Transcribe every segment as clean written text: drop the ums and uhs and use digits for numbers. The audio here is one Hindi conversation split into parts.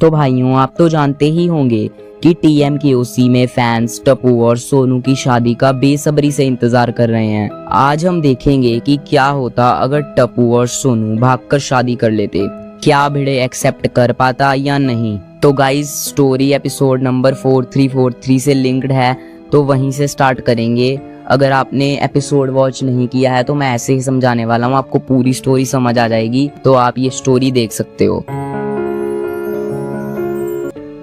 तो भाइयों, आप तो जानते ही होंगे कि TMKOC में फैंस टप्पू और सोनू की शादी का बेसब्री से इंतजार कर रहे हैं। आज हम देखेंगे कि क्या होता अगर टप्पू और सोनू भागकर शादी कर लेते। क्या भिड़े एक्सेप्ट कर पाता या नहीं। तो गाइस, स्टोरी एपिसोड नंबर 4343 से लिंक्ड है, तो वहीं से स्टार्ट करेंगे। अगर आपने एपिसोड वॉच नहीं किया है तो मैं ऐसे ही समझाने वाला हूँ, आपको पूरी स्टोरी समझ आ जाएगी, तो आप ये स्टोरी देख सकते हो।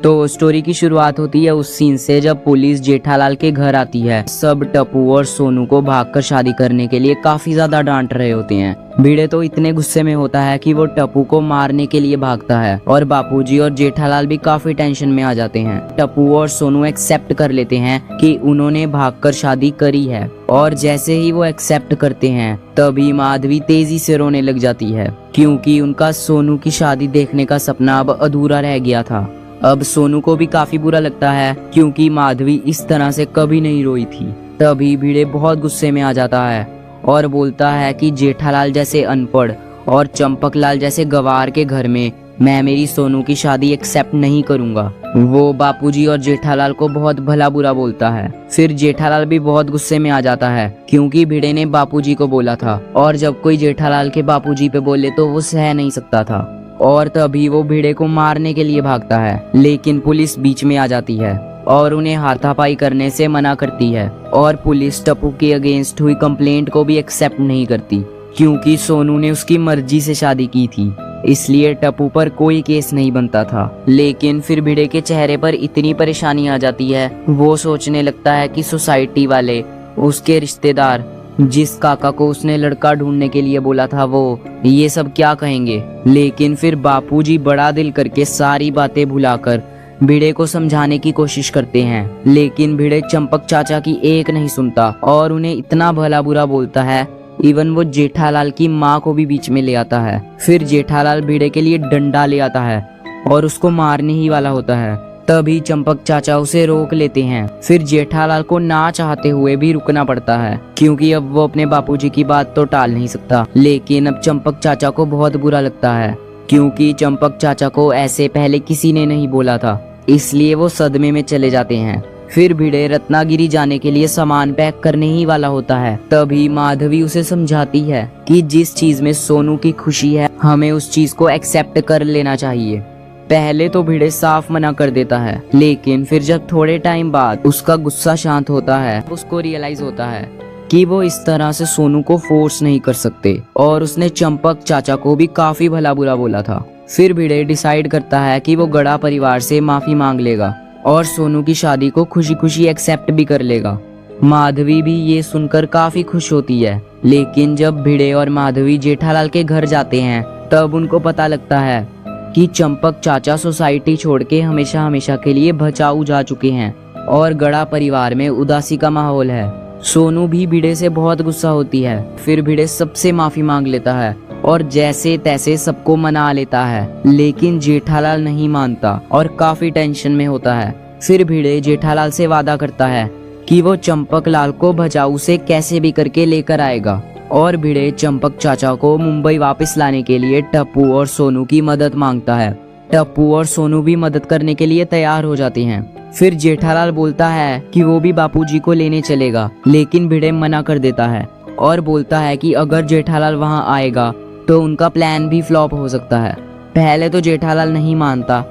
तो स्टोरी की शुरुआत होती है उस सीन से जब पुलिस जेठालाल के घर आती है। सब टप्पू और सोनू को भागकर शादी करने के लिए काफी ज्यादा डांट रहे होते हैं। भिड़े तो इतने गुस्से में होता है कि वो टप्पू को मारने के लिए भागता है और बापूजी और जेठालाल भी काफी टेंशन में आ जाते हैं। टप्पू और सोनू एक्सेप्ट कर लेते हैं कि उन्होंने भागकर शादी करी है, और जैसे ही वो एक्सेप्ट करते हैं तभी माधवी तेजी से रोने लग जाती है, क्योंकि उनका सोनू की शादी देखने का सपना अब अधूरा रह गया था। अब सोनू को भी काफी बुरा लगता है, क्योंकि माधवी इस तरह से कभी नहीं रोई थी। तभी भिड़े बहुत गुस्से में आ जाता है और बोलता है कि जेठालाल जैसे अनपढ़ और चंपकलाल जैसे गवार के घर में मैं मेरी सोनू की शादी एक्सेप्ट नहीं करूंगा। वो बापूजी और जेठालाल को बहुत भला बुरा बोलता है। फिर जेठालाल भी बहुत गुस्से में आ जाता है, क्योंकि भिड़े ने बापूजी को बोला था, और जब कोई जेठालाल के बापूजी पे बोले तो वो सह नहीं सकता था, और तभी वो भिड़े को मारने के लिए भागता है। लेकिन पुलिस बीच में आ जाती है और उन्हें हाथापाई करने से मना करती है, और पुलिस टप्पू के अगेंस्ट हुई कंप्लेंट को भी एक्सेप्ट नहीं करती, क्योंकि सोनू ने उसकी मर्जी से शादी की थी, इसलिए टप्पू पर कोई केस नहीं बनता था। लेकिन फिर भिड़े के चेहरे पर इतनी परेशानी आ जाती है, वो सोचने लगता है कि सोसाइटी वाले, उसके रिश्तेदार, जिस काका को उसने लड़का ढूंढने के लिए बोला था, वो ये सब क्या कहेंगे। लेकिन फिर बापूजी बड़ा दिल करके सारी बातें भुलाकर भिड़े को समझाने की कोशिश करते हैं, लेकिन भिड़े चंपक चाचा की एक नहीं सुनता और उन्हें इतना भला बुरा बोलता है, इवन वो जेठालाल की माँ को भी बीच में ले आता है। फिर जेठालाल भिड़े के लिए डंडा ले आता है और उसको मारने ही वाला होता है। तभी चंपक चाचा उसे रोक लेते हैं। फिर जेठालाल को ना चाहते हुए भी रुकना पड़ता है, क्योंकि अब वो अपने बापूजी की बात तो टाल नहीं सकता। लेकिन अब चंपक चाचा को बहुत बुरा लगता है, क्योंकि चंपक चाचा को ऐसे पहले किसी ने नहीं बोला था, इसलिए वो सदमे में चले जाते हैं। फिर भिड़े रत्नागिरी जाने के लिए सामान पैक करने ही वाला होता है। तभी माधवी उसे समझाती है कि जिस चीज में सोनू की खुशी है, हमें उस चीज को एक्सेप्ट कर लेना चाहिए। पहले तो भिड़े साफ मना कर देता है, लेकिन फिर जब थोड़े टाइम बाद उसका गुस्सा शांत होता है, उसको रियलाइज होता है कि वो इस तरह से सोनू को फोर्स नहीं कर सकते, और उसने चंपक चाचा को भी काफी भला बुरा बोला था। फिर भिड़े डिसाइड करता है कि वो गड़ा परिवार से माफी मांग लेगा और सोनू की शादी को खुशी खुशी एक्सेप्ट भी कर लेगा। माधवी भी ये सुनकर काफी खुश होती है। लेकिन जब भिड़े और माधवी जेठालाल के घर जाते हैं, तब उनको पता लगता है कि चंपक चाचा सोसाइटी छोड़ के हमेशा हमेशा के लिए बचाऊ जा चुके हैं और गड़ा परिवार में उदासी का माहौल है। सोनू भी भिड़े से बहुत गुस्सा होती है। फिर भिड़े सबसे माफी मांग लेता है और जैसे तैसे सबको मना लेता है, लेकिन जेठालाल नहीं मानता और काफी टेंशन में होता है। फिर भिड़े जेठालाल से वादा करता है कि वो चंपक लाल को बचाऊ से कैसे भी करके लेकर आएगा, और भिड़े चंपक चाचा को मुंबई वापस लाने के लिए टप्पू और सोनू की मदद मांगता है। टप्पू और सोनू भी मदद करने के लिए तैयार हो जाते हैं। फिर जेठालाल बोलता है कि वो भी बापूजी को लेने चलेगा, लेकिन भिड़े मना कर देता है और बोलता है कि अगर जेठालाल वहां आएगा तो उनका प्लान भी फ्लॉप हो सकता है। पहले तो जेठालाल नहीं मानता,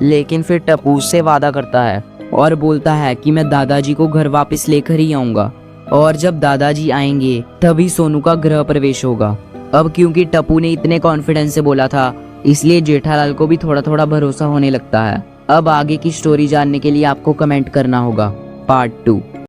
लेकिन फिर टप्पू से वादा करता है और बोलता है कि मैं दादाजी को घर वापस लेकर ही आऊंगा, और जब दादाजी आएंगे तभी सोनू का गृह प्रवेश होगा। अब क्योंकि टप्पू ने इतने कॉन्फिडेंस से बोला था, इसलिए जेठालाल को भी थोड़ा थोड़ा भरोसा होने लगता है। अब आगे की स्टोरी जानने के लिए आपको कमेंट करना होगा पार्ट 2।